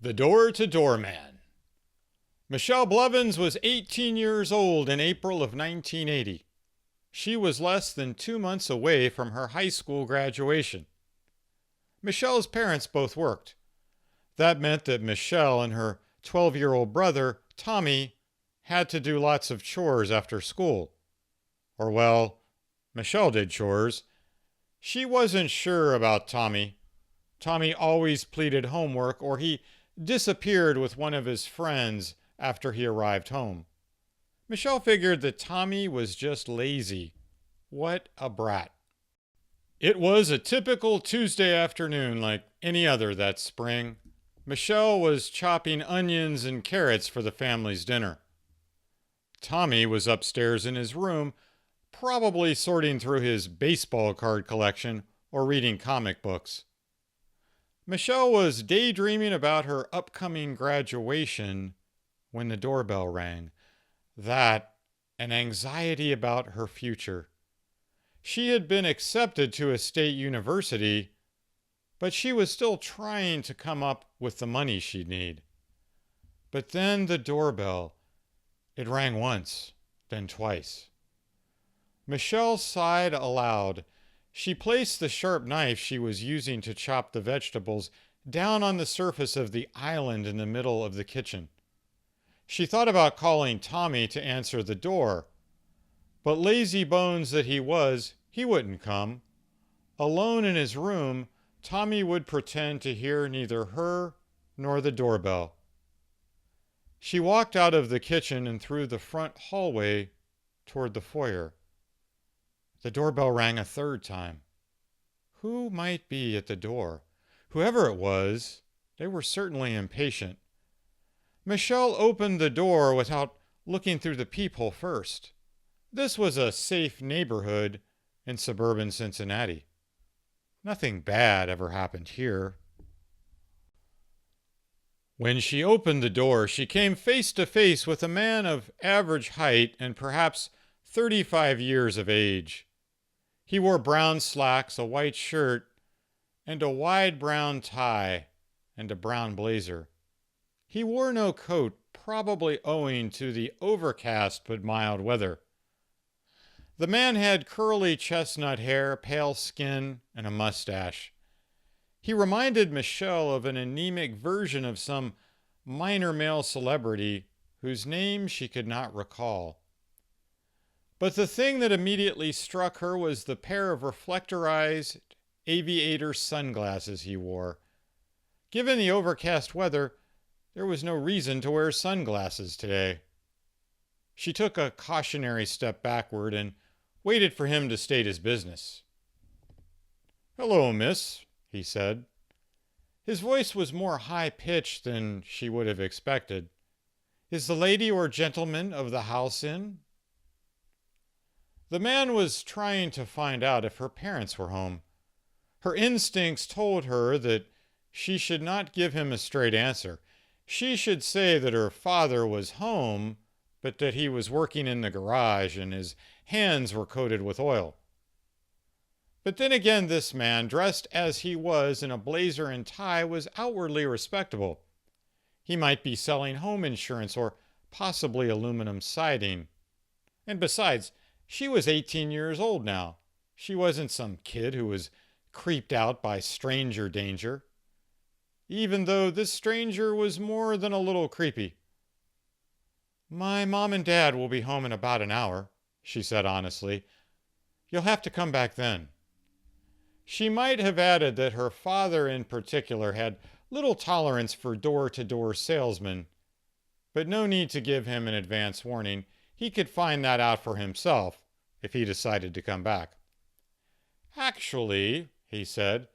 The Door-to-Door Man. Michelle Blevins was 18 years old in April of 1980. She was less than 2 months away from her high school graduation. Michelle's parents both worked. That meant that Michelle and her 12-year-old brother, Tommy, had to do lots of chores after school. Or, well, Michelle did chores. She wasn't sure about Tommy. Tommy always pleaded homework, or he disappeared with one of his friends after he arrived home. Michelle figured that Tommy was just lazy. What a brat. It was a typical Tuesday afternoon like any other that spring. Michelle was chopping onions and carrots for the family's dinner. Tommy was upstairs in his room, probably sorting through his baseball card collection or reading comic books. Michelle was daydreaming about her upcoming graduation when the doorbell rang. That and anxiety about her future. She had been accepted to a state university, but she was still trying to come up with the money she'd need. But then the doorbell. It rang once, then twice. Michelle sighed aloud. She placed the sharp knife she was using to chop the vegetables down on the surface of the island in the middle of the kitchen. She thought about calling Tommy to answer the door, but lazy bones that he was, he wouldn't come. Alone in his room, Tommy would pretend to hear neither her nor the doorbell. She walked out of the kitchen and through the front hallway toward the foyer. The doorbell rang a third time. Who might be at the door? Whoever it was, they were certainly impatient. Michelle opened the door without looking through the peephole first. This was a safe neighborhood in suburban Cincinnati. Nothing bad ever happened here. When she opened the door, she came face to face with a man of average height and perhaps 35 years of age. He wore brown slacks, a white shirt, and a wide brown tie, and a brown blazer. He wore no coat, probably owing to the overcast but mild weather. The man had curly chestnut hair, pale skin, and a mustache. He reminded Michelle of an anemic version of some minor male celebrity whose name she could not recall. But the thing that immediately struck her was the pair of reflectorized aviator sunglasses he wore. Given the overcast weather, there was no reason to wear sunglasses today. She took a cautionary step backward and waited for him to state his business. "Hello, miss," he said. His voice was more high-pitched than she would have expected. "Is the lady or gentleman of the house in?" The man was trying to find out if her parents were home. Her instincts told her that she should not give him a straight answer. She should say that her father was home, but that he was working in the garage and his hands were coated with oil. But then again, this man, dressed as he was in a blazer and tie, was outwardly respectable. He might be selling home insurance or possibly aluminum siding. And besides, she was 18 years old now. She wasn't some kid who was creeped out by stranger danger. Even though this stranger was more than a little creepy. "My mom and dad will be home in about an hour," she said honestly. "You'll have to come back then." She might have added that her father in particular had little tolerance for door-to-door salesmen, but no need to give him an advance warning. He could find that out for himself if he decided to come back. "Actually," he said,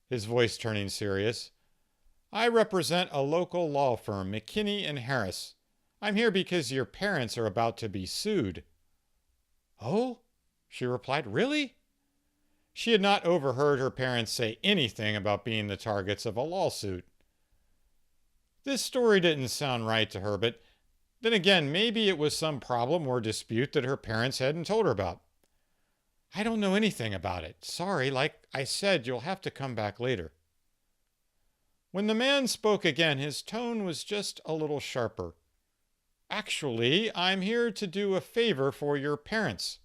his voice turning serious, "I represent a local law firm, McKinney & Harris. I'm here because your parents are about to be sued." "Oh?" she replied. "Really?" She had not overheard her parents say anything about being the targets of a lawsuit. This story didn't sound right to her, but then again, maybe it was some problem or dispute that her parents hadn't told her about. "I don't know anything about it. Sorry, like I said, you'll have to come back later." When the man spoke again, his tone was just a little sharper. Actually, I'm here to do a favor for your parents.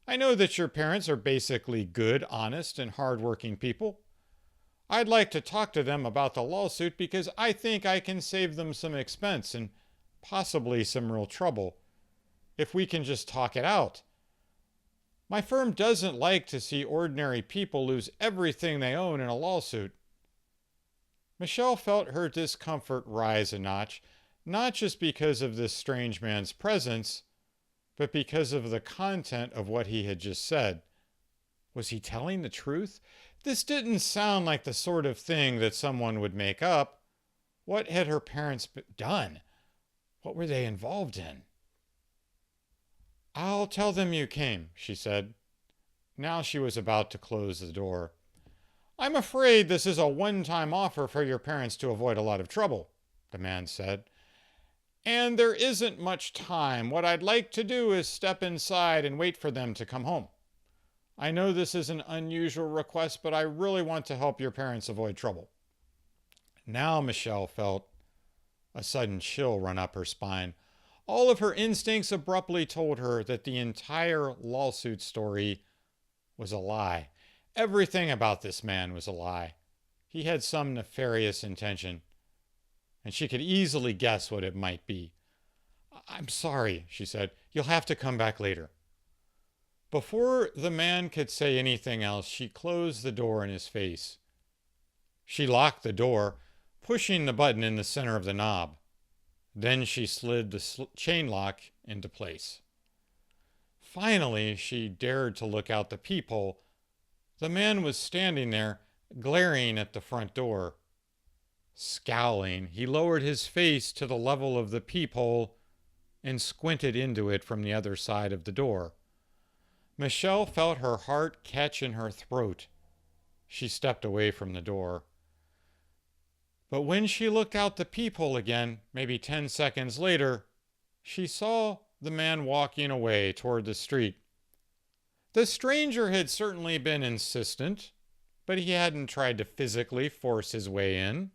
I know that your parents are basically good, honest, and hardworking people. I'd like to talk to them about the lawsuit because I think I can save them some expense and possibly some real trouble if we can just talk it out. My firm doesn't like to see ordinary people lose everything they own in a lawsuit. Michelle felt her discomfort rise a notch, not just because of this strange man's presence, but because of the content of what he had just said. Was he telling the truth? This didn't sound like the sort of thing that someone would make up. What had her parents done? What were they involved in? I'll tell them you came, she said. Now she was about to close the door. I'm afraid this is a one-time offer for your parents to avoid a lot of trouble, the man said. And there isn't much time. What I'd like to do is step inside and wait for them to come home. I know this is an unusual request, but I really want to help your parents avoid trouble. Now Michelle felt a sudden chill run up her spine. All of her instincts abruptly told her that the entire lawsuit story was a lie. Everything about this man was a lie. He had some nefarious intention, and she could easily guess what it might be. I'm sorry, she said. You'll have to come back later. Before the man could say anything else, she closed the door in his face. She locked the door, pushing the button in the center of the knob. Then she slid the chain lock into place. Finally, she dared to look out the peephole. The man was standing there, glaring at the front door. Scowling, he lowered his face to the level of the peephole and squinted into it from the other side of the door. Michelle felt her heart catch in her throat. She stepped away from the door. But when she looked out the peephole again, maybe 10 seconds later, she saw the man walking away toward the street. The stranger had certainly been insistent, but he hadn't tried to physically force his way in.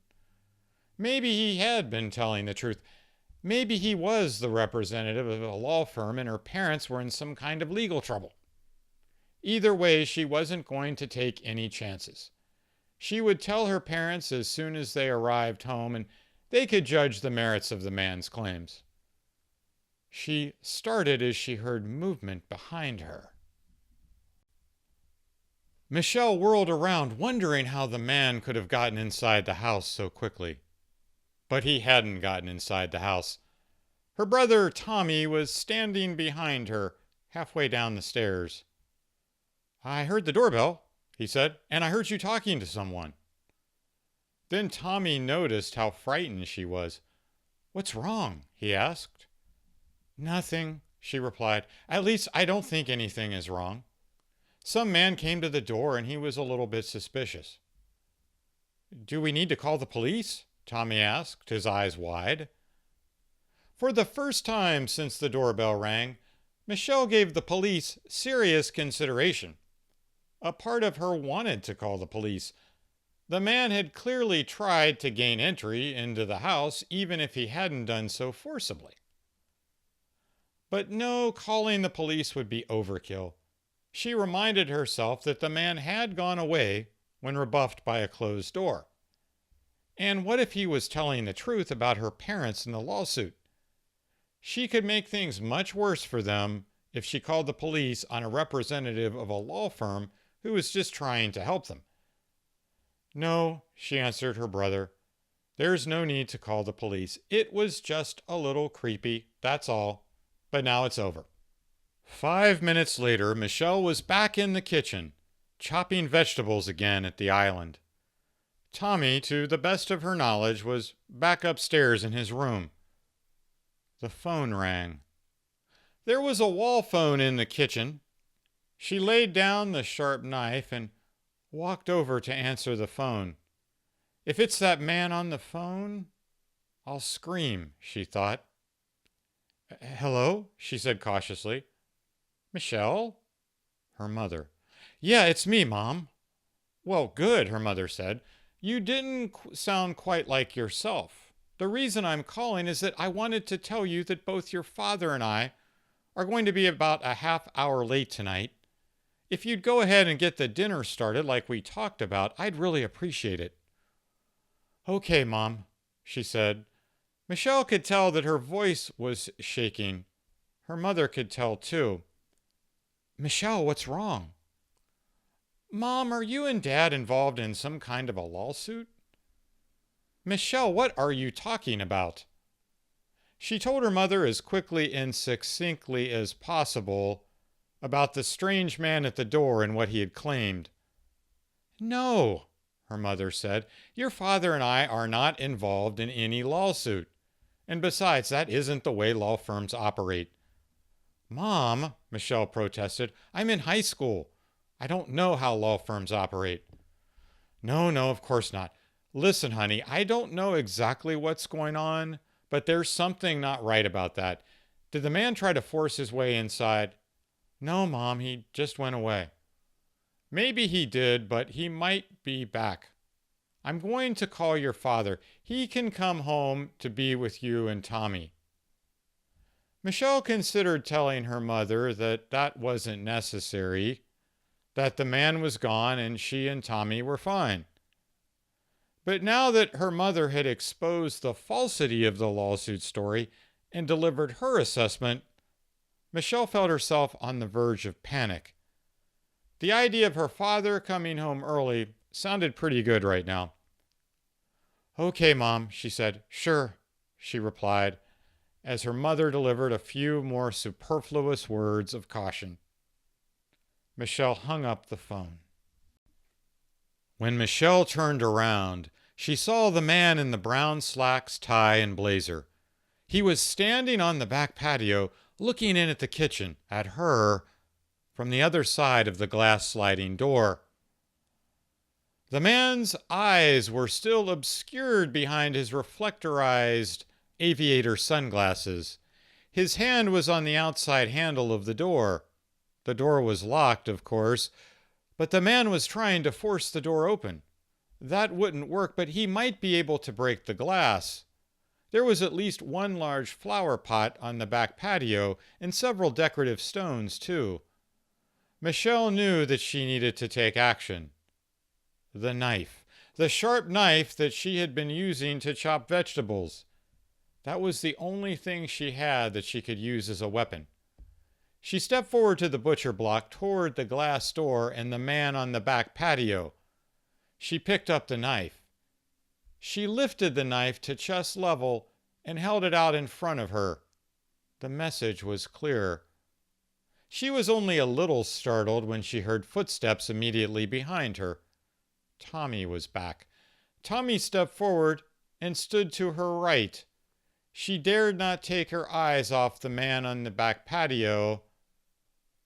Maybe he had been telling the truth. Maybe he was the representative of a law firm and her parents were in some kind of legal trouble. Either way, she wasn't going to take any chances. She would tell her parents as soon as they arrived home, and they could judge the merits of the man's claims. She started as she heard movement behind her. Michelle whirled around, wondering how the man could have gotten inside the house so quickly. But he hadn't gotten inside the house. Her brother Tommy was standing behind her, halfway down the stairs. I heard the doorbell, he said, and I heard you talking to someone. Then Tommy noticed how frightened she was. What's wrong? He asked. Nothing, she replied. At least I don't think anything is wrong. Some man came to the door and he was a little bit suspicious. Do we need to call the police? Tommy asked, his eyes wide. For the first time since the doorbell rang, Michelle gave the police serious consideration. A part of her wanted to call the police. The man had clearly tried to gain entry into the house, even if he hadn't done so forcibly. But no, calling the police would be overkill. She reminded herself that the man had gone away when rebuffed by a closed door. And what if he was telling the truth about her parents in the lawsuit? She could make things much worse for them if she called the police on a representative of a law firm who was just trying to help them. No, she answered her brother. There's no need to call the police. It was just a little creepy, that's all. But now it's over. 5 minutes later, Michelle was back in the kitchen, chopping vegetables again at the island. Tommy, to the best of her knowledge, was back upstairs in his room. The phone rang. There was a wall phone in the kitchen. She laid down the sharp knife and walked over to answer the phone. If it's that man on the phone, I'll scream, she thought. Hello, she said cautiously. Michelle? Her mother. Yeah, it's me, Mom. Well, good, her mother said. You didn't sound quite like yourself. The reason I'm calling is that I wanted to tell you that both your father and I are going to be about a half hour late tonight. If you'd go ahead and get the dinner started like we talked about, I'd really appreciate it." "Okay, Mom," she said. Michelle could tell that her voice was shaking. Her mother could tell, too. "Michelle, what's wrong?" "Mom, are you and Dad involved in some kind of a lawsuit?" "Michelle, what are you talking about?" She told her mother as quickly and succinctly as possible about the strange man at the door and what he had claimed. "No," her mother said. "Your father and I are not involved in any lawsuit. And besides, that isn't the way law firms operate." "Mom," Michelle protested, "I'm in high school. I don't know how law firms operate." No, of course not. Listen, honey, I don't know exactly what's going on, but there's something not right about that. Did the man try to force his way inside?" "No, Mom, he just went away." "Maybe he did, but he might be back. I'm going to call your father. He can come home to be with you and Tommy." Michelle considered telling her mother that that wasn't necessary, that the man was gone and she and Tommy were fine. But now that her mother had exposed the falsity of the lawsuit story and delivered her assessment, Michelle felt herself on the verge of panic. The idea of her father coming home early sounded pretty good right now. "Okay, Mom," she said. "Sure," she replied, as her mother delivered a few more superfluous words of caution. Michelle hung up the phone. When Michelle turned around, she saw the man in the brown slacks, tie, and blazer. He was standing on the back patio, looking in at the kitchen, at her, from the other side of the glass sliding door. The man's eyes were still obscured behind his reflectorized aviator sunglasses. His hand was on the outside handle of the door. The door was locked, of course, but the man was trying to force the door open. That wouldn't work, but he might be able to break the glass. There was at least one large flower pot on the back patio and several decorative stones, too. Michelle knew that she needed to take action. The knife. The sharp knife that she had been using to chop vegetables. That was the only thing she had that she could use as a weapon. She stepped forward to the butcher block toward the glass door and the man on the back patio. She picked up the knife. She lifted the knife to chest level and held it out in front of her. The message was clear. She was only a little startled when she heard footsteps immediately behind her. Tommy was back. Tommy stepped forward and stood to her right. She dared not take her eyes off the man on the back patio,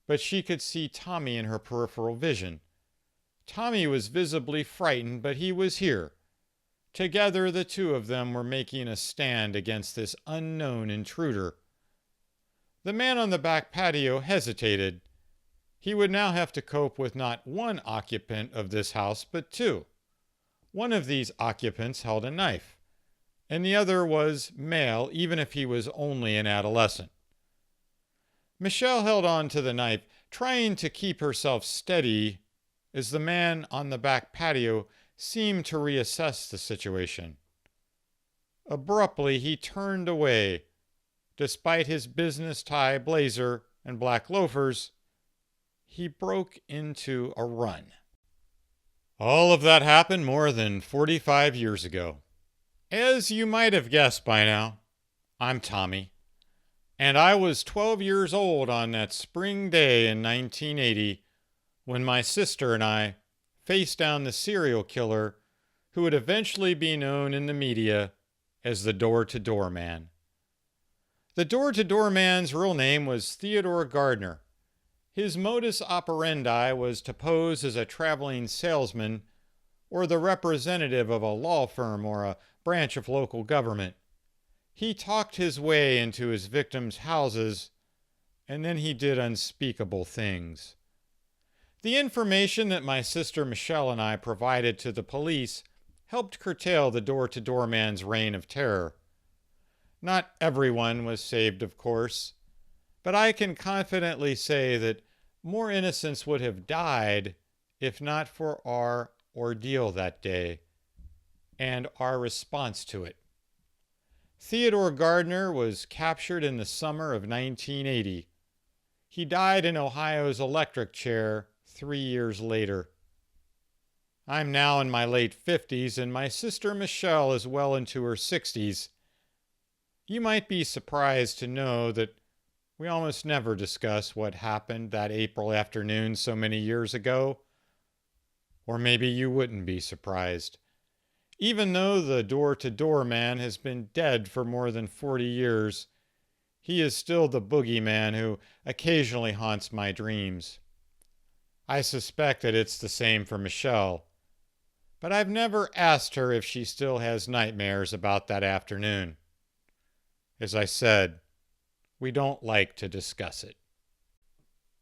but she could see Tommy in her peripheral vision. Tommy was visibly frightened, but he was here. Together, the two of them were making a stand against this unknown intruder. The man on the back patio hesitated. He would now have to cope with not one occupant of this house, but two. One of these occupants held a knife, and the other was male, even if he was only an adolescent. Michelle held on to the knife, trying to keep herself steady as the man on the back patio seemed to reassess the situation. Abruptly, he turned away. Despite his business tie, blazer, and black loafers, he broke into a run. All of that happened more than 45 years ago. As you might have guessed by now, I'm Tommy. And I was 12 years old on that spring day in 1980 when my sister and I faced down the serial killer who would eventually be known in the media as the door-to-door man. The door-to-door man's real name was Theodore Gardner. His modus operandi was to pose as a traveling salesman or the representative of a law firm or a branch of local government. He talked his way into his victims' houses, and then he did unspeakable things. The information that my sister Michelle and I provided to the police helped curtail the door-to-door man's reign of terror. Not everyone was saved, of course, but I can confidently say that more innocents would have died if not for our ordeal that day and our response to it. Theodore Gardner was captured in the summer of 1980. He died in Ohio's electric chair 3 years later. I'm now in my late 50s, and my sister Michelle is well into her 60s. You might be surprised to know that we almost never discuss what happened that April afternoon so many years ago. Or maybe you wouldn't be surprised. Even though the door-to-door man has been dead for more than 40 years, he is still the boogeyman who occasionally haunts my dreams. I suspect that it's the same for Michelle, but I've never asked her if she still has nightmares about that afternoon. As I said, we don't like to discuss it.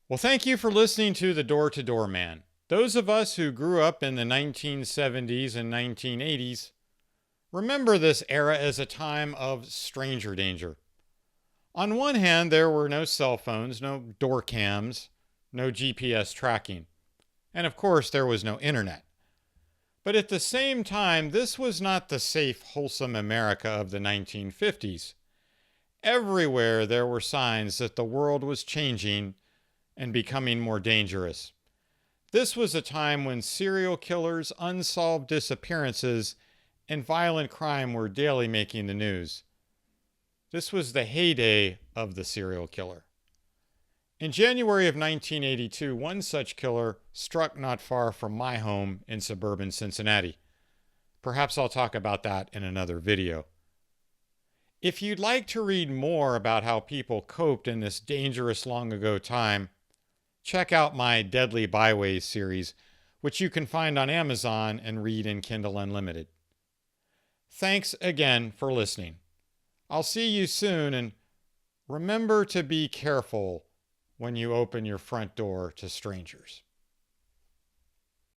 Well, thank you for listening to The Door-to-Door Man. Those of us who grew up in the 1970s and 1980s remember this era as a time of stranger danger. On one hand, there were no cell phones, no door cams, no GPS tracking, and of course there was no internet. But at the same time, this was not the safe, wholesome America of the 1950s. Everywhere there were signs that the world was changing and becoming more dangerous. This was a time when serial killers, unsolved disappearances, and violent crime were daily making the news. This was the heyday of the serial killer. In January of 1982, one such killer struck not far from my home in suburban Cincinnati. Perhaps I'll talk about that in another video. If you'd like to read more about how people coped in this dangerous long ago time, check out my Deadly Byways series, which you can find on Amazon and read in Kindle Unlimited. Thanks again for listening. I'll see you soon, and remember to be careful when you open your front door to strangers.